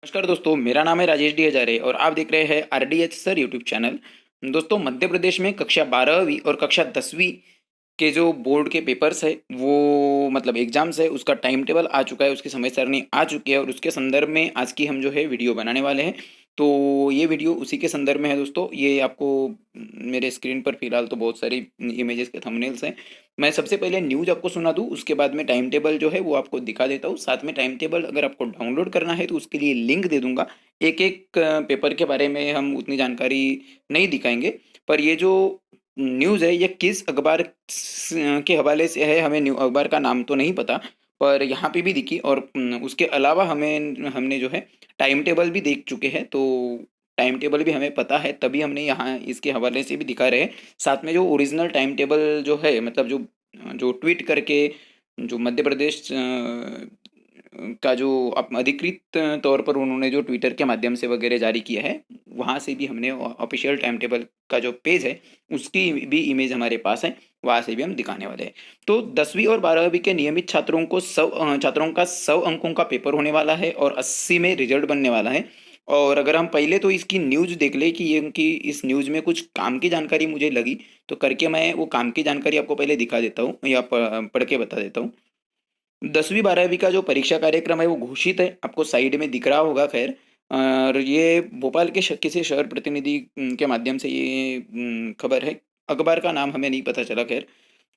नमस्कार दोस्तों, मेरा नाम है राजेश डी हजारे और आप देख रहे हैं आरडीएच सर यूट्यूब चैनल। दोस्तों, मध्य प्रदेश में कक्षा 12वीं और कक्षा 10वीं के जो बोर्ड के पेपर्स है वो मतलब एग्जाम्स है उसका टाइम टेबल आ चुका है, उसकी समय सारणी आ चुकी है और उसके संदर्भ में आज की हम जो है वीडियो बनाने वाले हैं। तो ये वीडियो उसी के संदर्भ में है दोस्तों। ये आपको मेरे स्क्रीन पर फिलहाल तो बहुत सारी इमेजेस के थंबनेल्स हैं। मैं सबसे पहले न्यूज़ आपको सुना दूं, उसके बाद में टाइम टेबल जो है वो आपको दिखा देता हूँ। साथ में टाइम टेबल अगर आपको डाउनलोड करना है तो उसके लिए लिंक दे दूंगा। एक एक पेपर के बारे में हम उतनी जानकारी नहीं दिखाएंगे, पर ये जो न्यूज़ है ये किस अखबार के हवाले से है हमें न्यू अखबार का नाम तो नहीं पता, पर यहाँ पे भी दिखी। और उसके अलावा हमें हमने जो है टाइम टेबल भी देख चुके हैं, तो टाइम टेबल भी हमें पता है, तभी हमने यहाँ इसके हवाले से भी दिखा रहे हैं। साथ में जो ओरिजिनल टाइम टेबल जो है मतलब जो जो ट्वीट करके जो मध्य प्रदेश का जो अधिकृत तौर पर उन्होंने जो ट्विटर के माध्यम से वगैरह जारी किया है, वहाँ से भी हमने ऑफिशियल टाइम टेबल का जो पेज है उसकी भी इमेज हमारे पास है, वहाँ से भी हम दिखाने वाले हैं। तो 10वीं और 12वीं के नियमित छात्रों को छात्रों का 100 अंकों का पेपर होने वाला है और 80 में रिजल्ट बनने वाला है। और अगर हम पहले तो इसकी न्यूज़ देख ले कि ये उनकी इस न्यूज़ में कुछ काम की जानकारी मुझे लगी, तो करके मैं वो काम की जानकारी आपको पहले दिखा देता हूँ या पढ़ के बता देता हूँ। 10वीं 12वीं का जो परीक्षा कार्यक्रम है वो घोषित है, आपको साइड में दिख रहा होगा। खैर, और ये भोपाल के किसी शहर प्रतिनिधि के माध्यम से ये खबर है। अखबार का नाम हमें नहीं पता चला। खैर,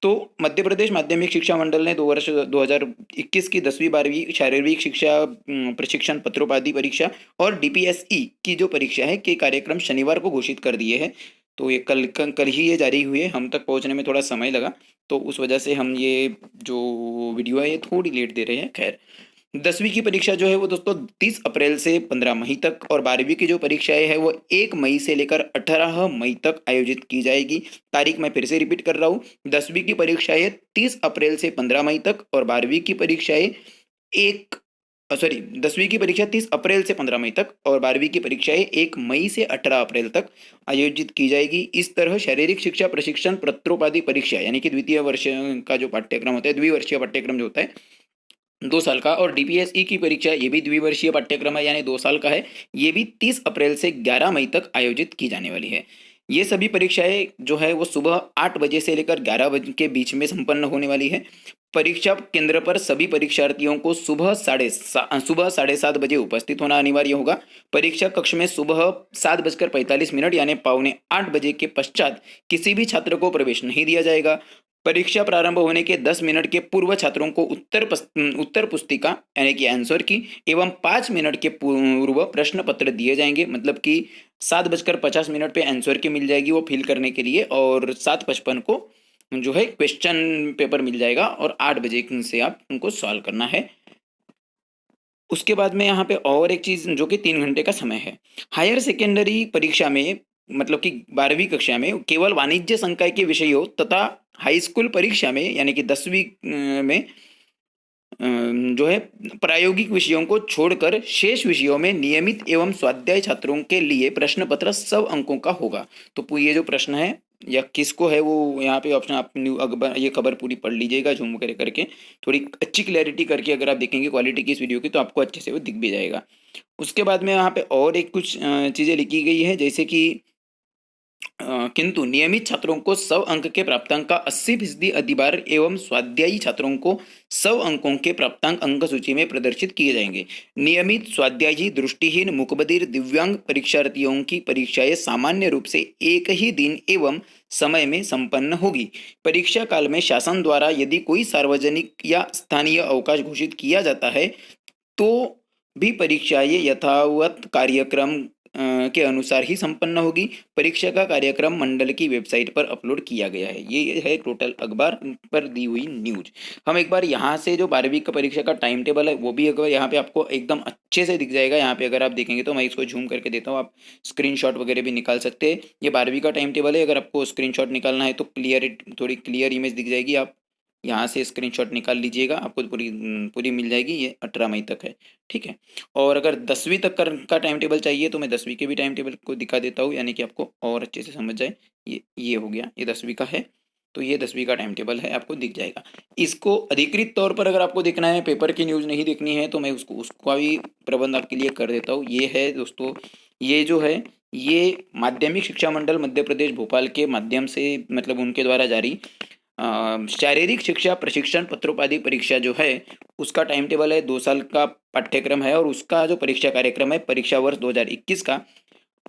तो मध्य प्रदेश माध्यमिक शिक्षा मंडल ने 2021 की 10वीं 12वीं शारीरिक शिक्षा प्रशिक्षण पत्रोपाधि परीक्षा और डीपीएसई की जो परीक्षा है के कार्यक्रम शनिवार को घोषित कर दिए हैं। तो ये कल ही ये जारी हुए, हम तक पहुंचने में थोड़ा समय लगा, तो उस वजह से हम ये जो वीडियो है ये थोड़ी लेट दे रहे हैं। खैर, 10वीं की परीक्षा जो है वो दोस्तों 30 अप्रैल से 15 मई तक और 12वीं की जो परीक्षाएं है वो 1 मई से लेकर 18 मई तक आयोजित की जाएगी। तारीख मैं फिर से रिपीट कर रहा हूँ। 10वीं की परीक्षाएं 30 अप्रैल से 15 मई तक और 12वीं की परीक्षाएं एक 10वीं की परीक्षा 30 अप्रैल से 15 मई तक और 12वीं की परीक्षाएं 1 मई से 18 अप्रैल तक आयोजित की जाएगी। इस तरह शारीरिक शिक्षा प्रशिक्षण पत्रोपाधि परीक्षा यानी कि द्वितीय वर्ष का जो पाठ्यक्रम होता है, द्विवर्षीय पाठ्यक्रम जो होता है 2 साल का, और डीपीएसई की परीक्षा ये भी द्विवर्षीय पाठ्यक्रम है यानी 2 साल का है, ये भी 30 अप्रैल से 11 मई तक आयोजित की जाने वाली है। ये सभी परीक्षाएं जो है वो सुबह 8 बजे से लेकर 11 बजे के बीच में संपन्न होने वाली है। परीक्षा केंद्र पर सभी परीक्षार्थियों को सुबह 7:30 बजे उपस्थित होना अनिवार्य होगा। परीक्षा कक्ष में सुबह 7:45 यानी 7:45 के पश्चात किसी भी छात्र को प्रवेश नहीं दिया जाएगा। परीक्षा प्रारंभ होने के 10 मिनट के पूर्व छात्रों को उत्तर पुस्तिका यानी कि आंसर की एवं 5 मिनट के पूर्व प्रश्न पत्र दिए जाएंगे। मतलब कि 7:50 पे आंसर की मिल जाएगी वो फिल करने के लिए, और 7:55 को जो है क्वेश्चन पेपर मिल जाएगा और 8 बजे से आप उनको सॉल्व करना है। उसके बाद में यहाँ पे और एक चीज़ जो कि 3 घंटे का समय है। हायर सेकेंडरी परीक्षा में मतलब कि 12वीं कक्षा में केवल वाणिज्य संकाय के विषयों तथा हाई स्कूल परीक्षा में यानी कि 10वीं में जो है प्रायोगिक विषयों को छोड़कर शेष विषयों में नियमित एवं स्वाध्याय छात्रों के लिए प्रश्न पत्र 100 अंकों का होगा। तो ये जो प्रश्न है या किसको है वो यहाँ पे ऑप्शन आप न्यू अखबार ये खबर पूरी पढ़ लीजिएगा जूम करके करके, थोड़ी अच्छी क्लैरिटी करके अगर आप देखेंगे क्वालिटी की इस वीडियो की तो आपको अच्छे से वो दिख भी जाएगा। उसके बाद में यहाँ पे और एक कुछ चीज़ें लिखी गई है, जैसे कि किंतु नियमित छात्रों को 100 अंक के प्राप्तांक का 80% अधिभार एवं स्वाध्यायी छात्रों को 100 अंकों के प्राप्तांक अंक सूची में प्रदर्शित किए जाएंगे। नियमित स्वाध्यायी दृष्टिहीन मुकबधिर दिव्यांग परीक्षार्थियों की परीक्षाएं सामान्य रूप से एक ही दिन एवं समय में संपन्न होगी। परीक्षा काल में शासन द्वारा यदि कोई सार्वजनिक या स्थानीय अवकाश घोषित किया जाता है तो भी परीक्षाएं यथावत कार्यक्रम के अनुसार ही संपन्न होगी। परीक्षा का कार्यक्रम मंडल की वेबसाइट पर अपलोड किया गया है। ये है टोटल अखबार पर दी हुई न्यूज। हम एक बार यहाँ से जो 12वीं का परीक्षा का टाइम टेबल है वो भी एक बार यहाँ पे आपको एकदम अच्छे से दिख जाएगा। यहाँ पे अगर आप देखेंगे तो मैं इसको झूम करके देता हूँ, आप स्क्रीनशॉट वगैरह भी निकाल सकते हैं। ये 12वीं का टाइम टेबल है, अगर आपको स्क्रीनशॉट निकालना है तो थोड़ी क्लियर इमेज दिख जाएगी। आप यहाँ से स्क्रीनशॉट निकाल लीजिएगा, आपको पूरी पूरी मिल जाएगी। ये 18 मई तक है, ठीक है। और अगर 10वीं तक का टाइम टेबल चाहिए तो मैं 10वीं के भी टाइम टेबल को दिखा देता हूँ, यानी कि आपको और अच्छे से समझ जाए। ये हो गया, ये 10वीं का है। तो ये 10वीं का टाइम टेबल है, आपको दिख जाएगा। इसको अधिकृत तौर पर अगर आपको देखना है, पेपर की न्यूज़ नहीं देखनी है, तो मैं उसका भी प्रबंध आपके लिए कर देता हूँ। ये है दोस्तों, ये जो है ये माध्यमिक शिक्षा मंडल मध्य प्रदेश भोपाल के माध्यम से मतलब उनके द्वारा जारी शारीरिक शिक्षा प्रशिक्षण पत्रोपाधि परीक्षा जो है उसका टाइम टेबल है। 2 साल का पाठ्यक्रम है और उसका जो परीक्षा कार्यक्रम है परीक्षा वर्ष 2021 का,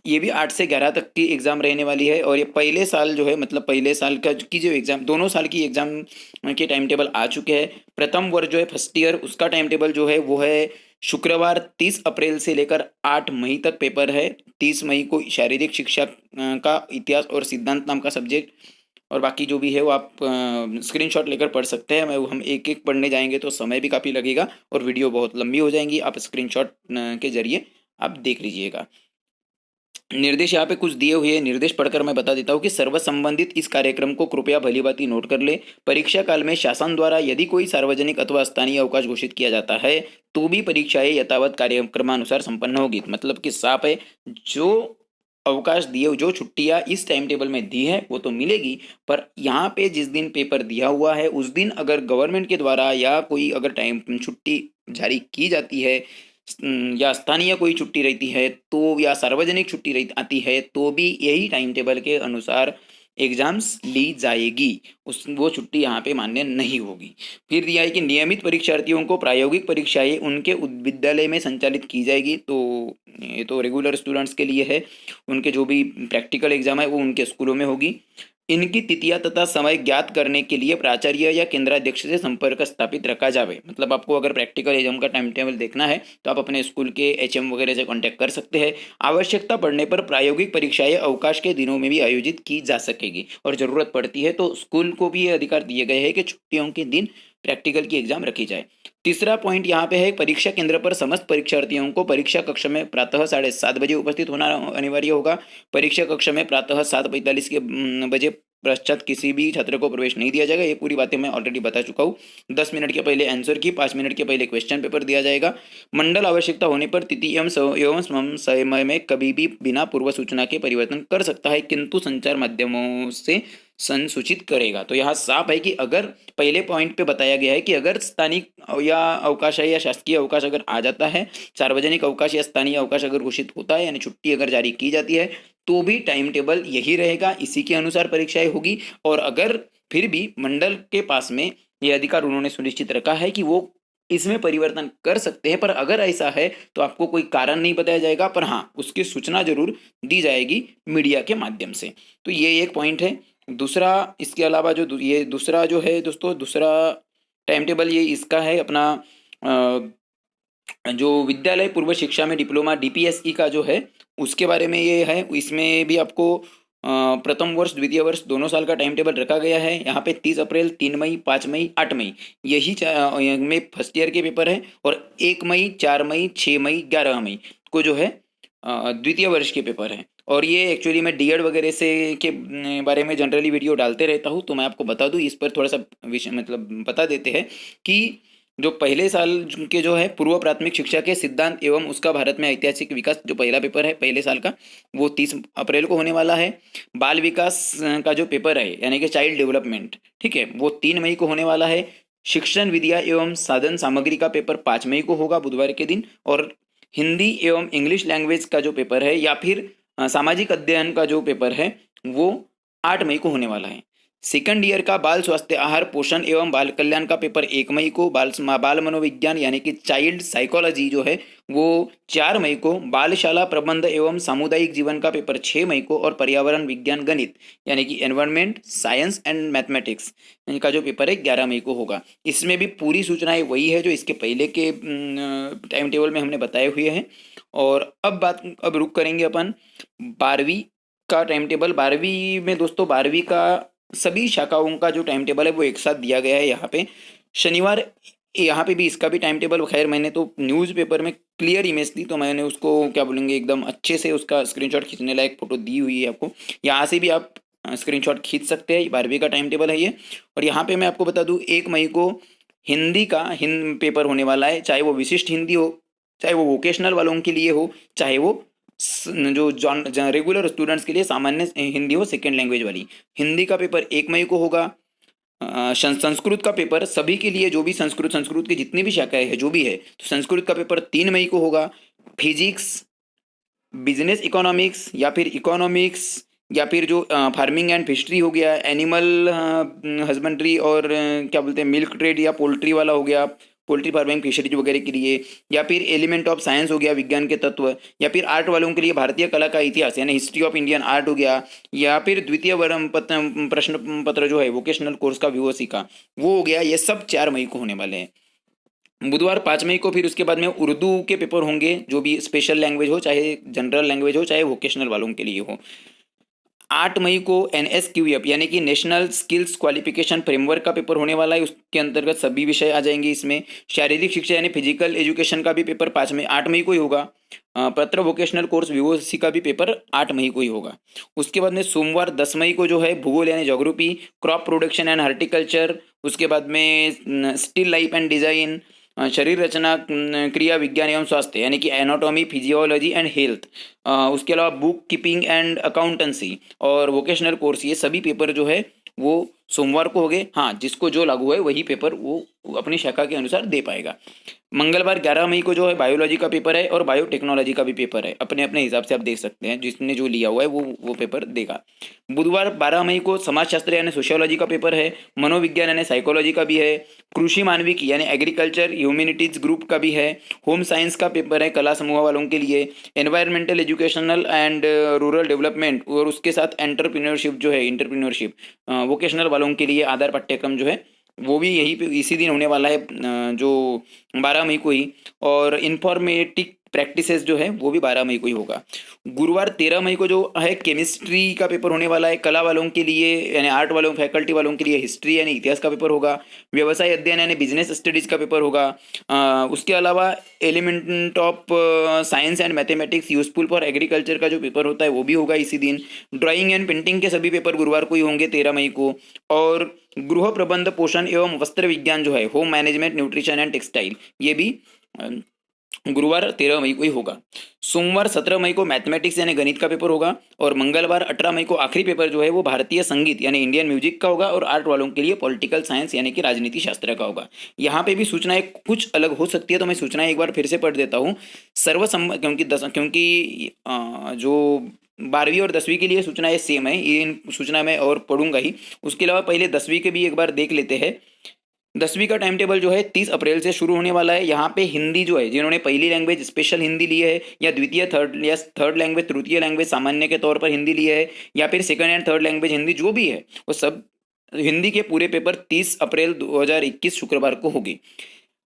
ये भी 8 से 11 तक की एग्जाम रहने वाली है। और ये पहले साल जो है मतलब पहले साल का की जो एग्जाम, दोनों साल की एग्जाम के टाइम टेबल आ चुके हैं। प्रथम वर्ष जो है फर्स्ट ईयर, उसका टाइम टेबल जो है वो है शुक्रवार 30 अप्रैल से लेकर 8 मई तक पेपर है। 30 मई को शारीरिक शिक्षा का इतिहास और सिद्धांत नाम का सब्जेक्ट, और बाकी जो भी है वो आप स्क्रीनशॉट लेकर पढ़ सकते हैं। मैं हम एक एक पढ़ने जाएंगे तो समय भी काफ़ी लगेगा और वीडियो बहुत लंबी हो जाएंगी। आप स्क्रीनशॉट के जरिए आप देख लीजिएगा। निर्देश यहाँ पे कुछ दिए हुए हैं, निर्देश पढ़कर मैं बता देता हूँ कि सर्व संबंधित इस कार्यक्रम को कृपया भलीभांति नोट कर ले। परीक्षा काल में शासन द्वारा यदि कोई सार्वजनिक अथवा स्थानीय अवकाश घोषित किया जाता है तो भी परीक्षाएं यथावत कार्यक्रमानुसार संपन्न होगी। मतलब कि साफ है, जो अवकाश दिए, जो छुट्टियां इस टाइम टेबल में दी है वो तो मिलेगी, पर यहाँ पे जिस दिन पेपर दिया हुआ है उस दिन अगर गवर्नमेंट के द्वारा या कोई अगर टाइम छुट्टी जारी की जाती है या स्थानीय कोई छुट्टी रहती है तो, या सार्वजनिक छुट्टी रही आती है तो भी यही टाइम टेबल के अनुसार एग्जाम्स ली जाएगी। उस वो छुट्टी यहाँ पे मान्य नहीं होगी। फिर दिया है कि नियमित परीक्षार्थियों को प्रायोगिक परीक्षाएं उनके विद्यालय में संचालित की जाएगी। तो ये तो रेगुलर स्टूडेंट्स के लिए है, उनके जो भी प्रैक्टिकल एग्जाम है वो उनके स्कूलों में होगी। इनकी तिथियां तथा समय ज्ञात करने के लिए प्राचार्य या केंद्राध्यक्ष से संपर्क स्थापित रखा जाए। मतलब आपको अगर प्रैक्टिकल एग्जाम का टाइम टेबल देखना है तो आप अपने स्कूल के एचएम वगैरह से कांटेक्ट कर सकते हैं। आवश्यकता पड़ने पर प्रायोगिक परीक्षाएं अवकाश के दिनों में भी आयोजित की जा सकेगी और जरूरत पड़ती है तो स्कूल को भी ये अधिकार दिए गए हैं कि छुट्टियों के दिन प्रैक्टिकल की एग्जाम रखी जाए। तीसरा पॉइंट यहाँ पे है, परीक्षा केंद्र पर समस्त परीक्षार्थियों को परीक्षा कक्ष में प्रातः 7:30 बजे उपस्थित होना अनिवार्य होगा। परीक्षा कक्ष में प्रातः 7:45 के बजे पश्चात किसी भी छात्र को प्रवेश नहीं दिया जाएगा। ये पूरी बातें मैं ऑलरेडी बता चुका हूँ। 10 मिनट के पहले आंसर की, 5 मिनट के पहले क्वेश्चन पेपर दिया जाएगा। मंडल आवश्यकता होने पर तिथि एवं समय में कभी भी बिना पूर्व सूचना के परिवर्तन कर सकता है, किंतु संचार माध्यमों से संसूचित करेगा। तो यहाँ साफ है कि अगर पहले पॉइंट पे बताया गया है कि अगर स्थानिक या अवकाश है या शासकीय अवकाश अगर आ जाता है, सार्वजनिक अवकाश या स्थानीय अवकाश अगर घोषित होता है यानी छुट्टी अगर जारी की जाती है तो भी टाइम टेबल यही रहेगा, इसी के अनुसार परीक्षाएं होगी। और अगर फिर भी मंडल के पास में ये अधिकार उन्होंने सुनिश्चित रखा है कि वो इसमें परिवर्तन कर सकते हैं, पर अगर ऐसा है तो आपको कोई कारण नहीं बताया जाएगा, पर हाँ उसकी सूचना जरूर दी जाएगी मीडिया के माध्यम से। तो ये एक पॉइंट है। दूसरा, इसके अलावा जो ये दूसरा जो है दोस्तों, दूसरा टाइम टेबल ये इसका है अपना जो विद्यालय पूर्व शिक्षा में डिप्लोमा डीपीएसई का जो है उसके बारे में ये है। इसमें भी आपको प्रथम वर्ष द्वितीय वर्ष दोनों साल का टाइम टेबल रखा गया है। यहाँ पे 30 अप्रैल 3 मई 5 मई 8 मई यही में फर्स्ट ईयर के पेपर है, और 1 मई 4 मई 6 मई 11 मई को जो है द्वितीय वर्ष के पेपर हैं। और ये एक्चुअली मैं डीएड वगैरह से के बारे में जनरली वीडियो डालते रहता हूँ, तो मैं आपको बता दूँ इस पर थोड़ा सा विषय मतलब बता देते हैं कि जो पहले साल के जो है पूर्व प्राथमिक शिक्षा के सिद्धांत एवं उसका भारत में ऐतिहासिक विकास, जो पहला पेपर है पहले साल का, वो 30 अप्रैल को होने वाला है। बाल विकास का जो पेपर है यानी कि चाइल्ड डेवलपमेंट, ठीक है, वो 3 मई को होने वाला है। शिक्षण विद्या एवं साधन सामग्री का पेपर 5 मई को होगा बुधवार के दिन। और हिंदी एवं इंग्लिश लैंग्वेज का जो पेपर है या फिर सामाजिक अध्ययन का जो पेपर है वो 8 मई को होने वाला है। सेकंड ईयर का बाल स्वास्थ्य आहार पोषण एवं बाल कल्याण का पेपर 1 मई को। बाल मनोविज्ञान यानी कि चाइल्ड साइकोलॉजी जो है वो 4 मई को। बालशाला प्रबंध एवं सामुदायिक जीवन का पेपर 6 मई को। और पर्यावरण विज्ञान गणित यानी कि एनवायरनमेंट साइंस एंड मैथमेटिक्स इनका जो पेपर है 11 मई को होगा। इसमें भी पूरी सूचनाएं वही है जो इसके पहले के टाइम टेबल में हमने बताए हुए हैं। और अब रुक करेंगे अपन 12वीं का टाइम टेबल। 12वीं में दोस्तों 12वीं का सभी शाखाओं का जो टाइम टेबल है वो एक साथ दिया गया है यहाँ पे। शनिवार यहाँ पे भी इसका भी टाइम टेबल, खैर मैंने तो न्यूज़पेपर में क्लियर इमेज दी तो मैंने उसको क्या बोलेंगे एकदम अच्छे से उसका स्क्रीनशॉट खींचने लायक फोटो दी हुई है आपको। यहाँ से भी आप स्क्रीनशॉट खींच सकते हैं। 12वीं का टाइम टेबल है ये। और यहाँ पे मैं आपको बता दूँ 1 मई को हिंदी का पेपर होने वाला है, चाहे वो विशिष्ट हिंदी हो, चाहे वो वोकेशनल वालों के लिए हो, चाहे वो जो रेगुलर स्टूडेंट्स के लिए सामान्य हिंदी हो सेकेंड लैंग्वेज वाली, हिंदी का पेपर 1 मई को होगा। संस्कृत का पेपर सभी के लिए, जो भी संस्कृत की जितनी भी शाखाएं है जो भी है, तो संस्कृत का पेपर 3 मई को होगा। फिजिक्स, बिजनेस इकोनॉमिक्स या फिर इकोनॉमिक्स या फिर जो फार्मिंग एंड फिशरी हो गया, एनिमल हस्बेंड्री और क्या बोलते हैं मिल्क ट्रेड या पोल्ट्री वाला हो गया, पोल्ट्री फार्मिंग फिशरीज वगैरह के लिए, या फिर एलिमेंट ऑफ साइंस हो गया, विज्ञान के तत्व, या फिर आर्ट वालों के लिए भारतीय कला का इतिहास यानी हिस्ट्री ऑफ इंडियन आर्ट हो गया, या फिर द्वितीय प्रश्न पत्र जो है वोकेशनल कोर्स का वीओसी का वो हो गया। ये सब 4 मई को होने वाले हैं। बुधवार 5 मई को फिर उसके बाद में उर्दू के पेपर होंगे, जो भी स्पेशल लैंग्वेज हो, चाहे जनरल लैंग्वेज हो, चाहे वोकेशनल वालों के लिए हो। 8 मई को NSQF यानी कि नेशनल स्किल्स क्वालिफिकेशन फ्रेमवर्क का पेपर होने वाला है। उसके अंतर्गत सभी विषय आ जाएंगे इसमें। शारीरिक शिक्षा यानी फिजिकल एजुकेशन का भी पेपर 8 मई को ही होगा। पत्र वोकेशनल कोर्स VOC का भी पेपर 8 मई को ही होगा। उसके बाद में सोमवार 10 मई को जो है भूगोल यानी geography, crop production and horticulture, उसके बाद में स्टिल लाइफ एंड डिजाइन, शरीर रचना, क्रिया विज्ञान एवं स्वास्थ्य यानी कि एनाटॉमी, फिजियोलॉजी एंड हेल्थ, उसके अलावा बुक कीपिंग एंड अकाउंटेंसी और वोकेशनल कोर्स, ये सभी पेपर जो है वो सोमवार को हो गए। हाँ, जिसको जो लागू है वही पेपर वो अपनी शाखा के अनुसार दे पाएगा। मंगलवार 11 मई को जो है बायोलॉजी का पेपर है और बायोटेक्नोलॉजी का भी पेपर है। अपने अपने हिसाब से आप देख सकते हैं, जिसने जो लिया हुआ है वो पेपर देगा। बुधवार 12 मई को समाजशास्त्र यानी सोशियोलॉजी का पेपर है। मनोविज्ञान यानी साइकोलॉजी का भी है। कृषि मानविक यानी एग्रीकल्चर ह्यूमैनिटीज ग्रुप का भी है। होम साइंस का पेपर है कला समूह वालों के लिए। Environmental educational and rural development और उसके साथ एंटरप्रेन्योरशिप जो है, इंटरप्रेन्योरशिप वोकेशनल वालों के लिए आधार पाठ्यक्रम जो है वो भी यही पे इसी दिन होने वाला है, जो 12 मई को ही। और इंफॉर्मेटिक प्रैक्टिसेस जो है वो भी 12 मई को ही होगा। गुरुवार 13 मई को जो है केमिस्ट्री का पेपर होने वाला है। कला वालों के लिए यानी आर्ट वालों, फैकल्टी वालों के लिए हिस्ट्री यानी इतिहास का पेपर होगा। व्यवसाय अध्ययन यानी बिजनेस स्टडीज का पेपर होगा। उसके अलावा element of science and mathematics useful for agriculture का जो पेपर होता है वो भी होगा इसी दिन। ड्राइंग एंड पेंटिंग के सभी पेपर गुरुवार को ही होंगे 13 मई को। और गृह प्रबंध, पोषण एवं वस्त्र विज्ञान जो है, home management, nutrition and textile, ये भी गुरुवार 13 मई को ही होगा। सोमवार 17 मई को मैथमेटिक्स यानी गणित का पेपर होगा। और मंगलवार 18 मई को आखिरी पेपर जो है वो भारतीय संगीत यानी इंडियन म्यूजिक का होगा। और आर्ट वालों के लिए पॉलिटिकल साइंस यानी कि राजनीति शास्त्र का होगा। यहाँ पे भी सूचनाएं कुछ अलग हो सकती है, तो मैं सूचनाएं एक बार फिर से पढ़ देता हूँ। क्योंकि जो 12वीं और 10वीं के लिए सूचनाएं सेम है, इन सूचना मैं और पढ़ूंगा ही। उसके अलावा पहले 10वीं के भी एक बार देख लेते हैं। 10वीं का टाइम टेबल जो है 30 अप्रैल से शुरू होने वाला है। यहाँ पे हिंदी जो है, जिन्होंने पहली लैंग्वेज स्पेशल हिंदी ली है, या द्वितीय थर्ड लैंग्वेज, तृतीय लैंग्वेज सामान्य के तौर पर हिंदी ली है, या फिर second and third language Hindi जो भी है, वो सब हिंदी के पूरे पेपर 30 अप्रैल 2021 शुक्रवार को होगी।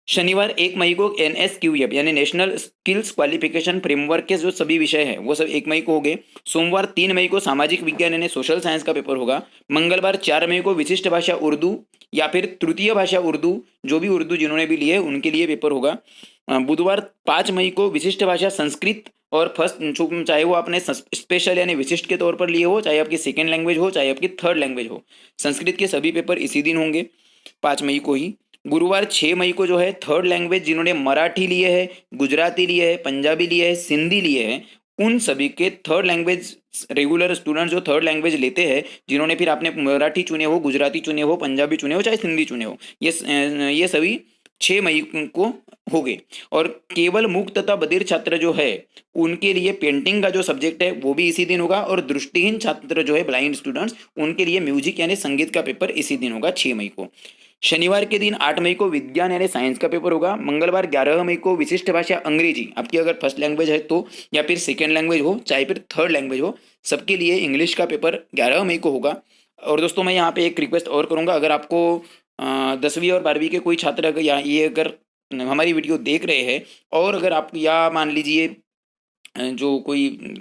शनिवार 1 मई को NSQF यानी नेशनल स्किल्स क्वालिफिकेशन फ्रेमवर्क के जो सभी विषय हैं वो सब 1 मई को हो गए। सोमवार 3 मई को सामाजिक विज्ञान यानी सोशल साइंस का पेपर होगा। मंगलवार 4 मई को विशिष्ट भाषा उर्दू या फिर तृतीय भाषा उर्दू, जो भी उर्दू जिन्होंने भी लिए उनके लिए पेपर होगा। बुधवार 5 मई को विशिष्ट भाषा संस्कृत और फर्स्ट, चाहे वो आपने स्पेशल यानी विशिष्ट के तौर पर लिए हो, चाहे आपकी सेकेंड लैंग्वेज हो, चाहे आपकी थर्ड लैंग्वेज हो, संस्कृत के सभी पेपर इसी दिन होंगे 5 मई को ही। गुरुवार 6 मई को जो है थर्ड लैंग्वेज जिन्होंने मराठी लिए है, गुजराती लिए है, पंजाबी लिए है, सिंधी लिए है, उन सभी के थर्ड लैंग्वेज रेगुलर स्टूडेंट्स जो थर्ड लैंग्वेज लेते हैं, जिन्होंने फिर आपने मराठी चुने हो, गुजराती चुने हो, पंजाबी चुने हो, चाहे सिंधी चुने हो, ये सभी 6 मई को हो गए। और केवल मूक तथा बधिर छात्र जो है उनके लिए पेंटिंग का जो सब्जेक्ट है वो भी इसी दिन होगा। और दृष्टिहीन छात्र जो है ब्लाइंड स्टूडेंट्स, उनके लिए म्यूजिक यानी संगीत का पेपर इसी दिन होगा 6 मई को। शनिवार के दिन 8 मई को विज्ञान यानी साइंस का पेपर होगा। मंगलवार 11 मई को विशिष्ट भाषा अंग्रेजी, आपकी अगर फर्स्ट लैंग्वेज है तो, या फिर सेकेंड लैंग्वेज हो, चाहे फिर थर्ड लैंग्वेज हो, सबके लिए इंग्लिश का पेपर 11 मई को होगा। और दोस्तों मैं यहाँ पे एक रिक्वेस्ट और करूँगा, अगर आपको 10वीं और 12वीं के कोई छात्र अगर अगर हमारी वीडियो देख रहे हैं, और अगर आप या मान लीजिए जो कोई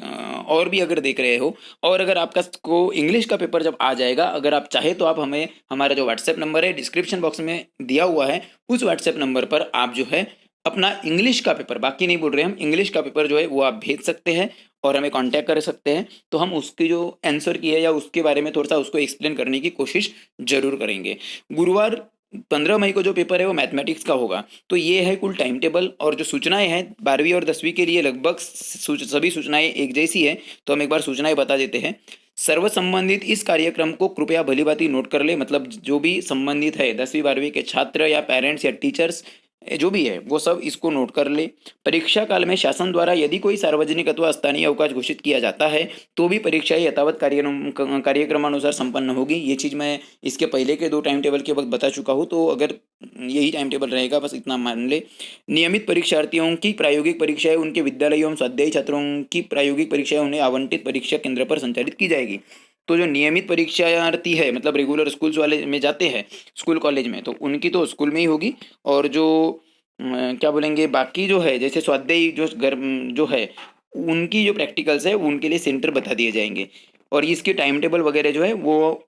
और भी अगर देख रहे हो, और अगर आपका को इंग्लिश का पेपर जब आ जाएगा, अगर आप चाहे तो आप हमें, हमारा जो व्हाट्सएप नंबर है डिस्क्रिप्शन बॉक्स में दिया हुआ है, उस व्हाट्सएप नंबर पर आप जो है अपना इंग्लिश का पेपर, बाकी नहीं बोल रहे हम, इंग्लिश का पेपर जो है वो आप भेज सकते हैं और हमें कांटेक्ट कर सकते हैं। तो हम उसकी जो आंसर की है या उसके बारे में थोड़ा सा उसको एक्सप्लेन करने की कोशिश जरूर करेंगे। गुरुवार 15 मई को जो पेपर है वो मैथमेटिक्स का होगा। तो ये है कुल टाइम टेबल, और जो सूचनाएं हैं 12वीं और 10वीं के लिए लगभग सभी सूचनाएं एक जैसी है। तो हम एक बार सूचनाएं बता देते हैं। सर्व संबंधित इस कार्यक्रम को कृपया भलीभांति नोट कर ले, मतलब जो भी संबंधित है 10वीं 12वीं के छात्र या पेरेंट्स या टीचर्स जो भी है वो सब इसको नोट कर ले। परीक्षा काल में शासन द्वारा यदि कोई सार्वजनिक अथवा स्थानीय अवकाश घोषित किया जाता है तो भी परीक्षा यथावत कार्यक्रमानुसार संपन्न होगी। ये चीज़ मैं इसके पहले के 2 टाइम टेबल के वक्त बता चुका हूँ, तो अगर यही टाइम टेबल रहेगा बस इतना मान ले। नियमित परीक्षार्थियों की प्रायोगिक परीक्षाएं उनके विद्यालयों एवं स्वाध्यायी छात्रों की प्रायोगिक परीक्षाएं उन्हें आवंटित परीक्षा केंद्र पर संचालित की जाएगी। तो जो नियमित परीक्षार्थी है मतलब रेगुलर स्कूल्स वाले में जाते हैं स्कूल कॉलेज में, तो उनकी तो स्कूल में ही होगी। और जो क्या बोलेंगे बाकी जो है जैसे स्वाध्यायी जो घर जो है उनकी जो प्रैक्टिकल्स है उनके लिए सेंटर बता दिए जाएंगे। और इसके टाइम टेबल वगैरह जो है वो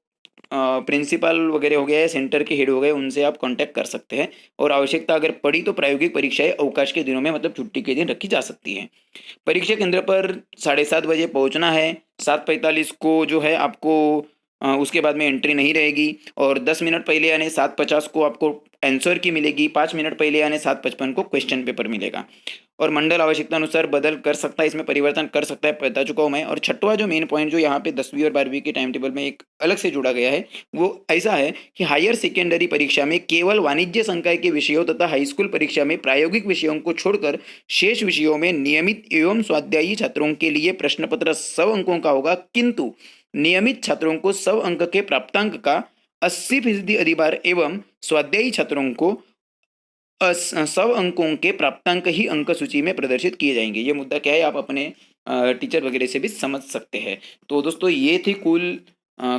प्रिंसिपल वगैरह हो गया है, सेंटर के हेड हो गए, उनसे आप कांटेक्ट कर सकते हैं। और आवश्यकता अगर पड़ी तो प्रायोगिक परीक्षाएं अवकाश के दिनों में मतलब छुट्टी के दिन रखी जा सकती है। परीक्षा केंद्र पर 7:30 बजे पहुंचना है। 7:45 को जो है आपको उसके बाद में एंट्री नहीं रहेगी। और 10 मिनट पहले यानी 7:50 को आपको आंसर की मिलेगी। 5 मिनट पहले यानी 7:55 को क्वेश्चन पेपर मिलेगा। और मंडल आवश्यकता अनुसार बदल कर सकता है, इसमें परिवर्तन कर सकता है, बता चुका हूँ मैं। और छठवां जो मेन पॉइंट जो यहाँ पे 10वीं और 12वीं के टाइम टेबल में एक अलग से जोड़ा गया है वो ऐसा है कि हायर सेकेंडरी परीक्षा में केवल वाणिज्य संकाय के विषयों तथा हाई स्कूल परीक्षा में प्रायोगिक विषयों को छोड़कर शेष विषयों में नियमित एवं स्वाध्यायी छात्रों के लिए प्रश्न पत्र 100 अंकों का होगा, किंतु नियमित छात्रों को 100 अंक के प्राप्तांक का 80% अधिभार एवं स्वाध्यायी छात्रों को 100 अंकों के प्राप्तांक ही अंक सूची में प्रदर्शित किए जाएंगे। ये मुद्दा क्या है आप अपने टीचर वगैरह से भी समझ सकते हैं। तो दोस्तों ये थी कुल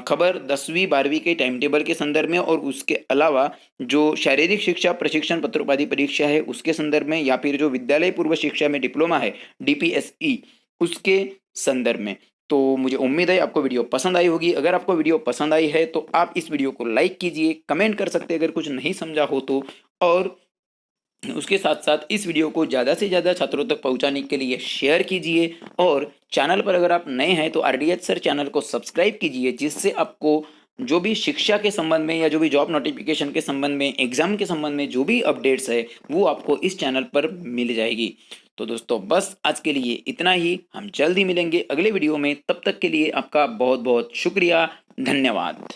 खबर 10वीं 12वीं के टाइम टेबल के संदर्भ में, और उसके अलावा जो शारीरिक शिक्षा प्रशिक्षण पत्रोपाधि परीक्षा है उसके संदर्भ में, या फिर जो विद्यालय पूर्व शिक्षा में डिप्लोमा है DPSE उसके संदर्भ में। तो मुझे उम्मीद है आपको वीडियो पसंद आई होगी। अगर आपको वीडियो पसंद आई है तो आप इस वीडियो को लाइक कीजिए, कमेंट कर सकते हैं अगर कुछ नहीं समझा हो तो। और उसके साथ साथ इस वीडियो को ज़्यादा से ज़्यादा छात्रों तक पहुंचाने के लिए शेयर कीजिए। और चैनल पर अगर आप नए हैं तो RDH सर चैनल को सब्सक्राइब कीजिए, जिससे आपको जो भी शिक्षा के संबंध में या जो भी जॉब नोटिफिकेशन के संबंध में, एग्जाम के संबंध में जो भी अपडेट्स है वो आपको इस चैनल पर मिल जाएगी। तो दोस्तों बस आज के लिए इतना ही। हम जल्द ही मिलेंगे अगले वीडियो में, तब तक के लिए आपका बहुत बहुत शुक्रिया। धन्यवाद।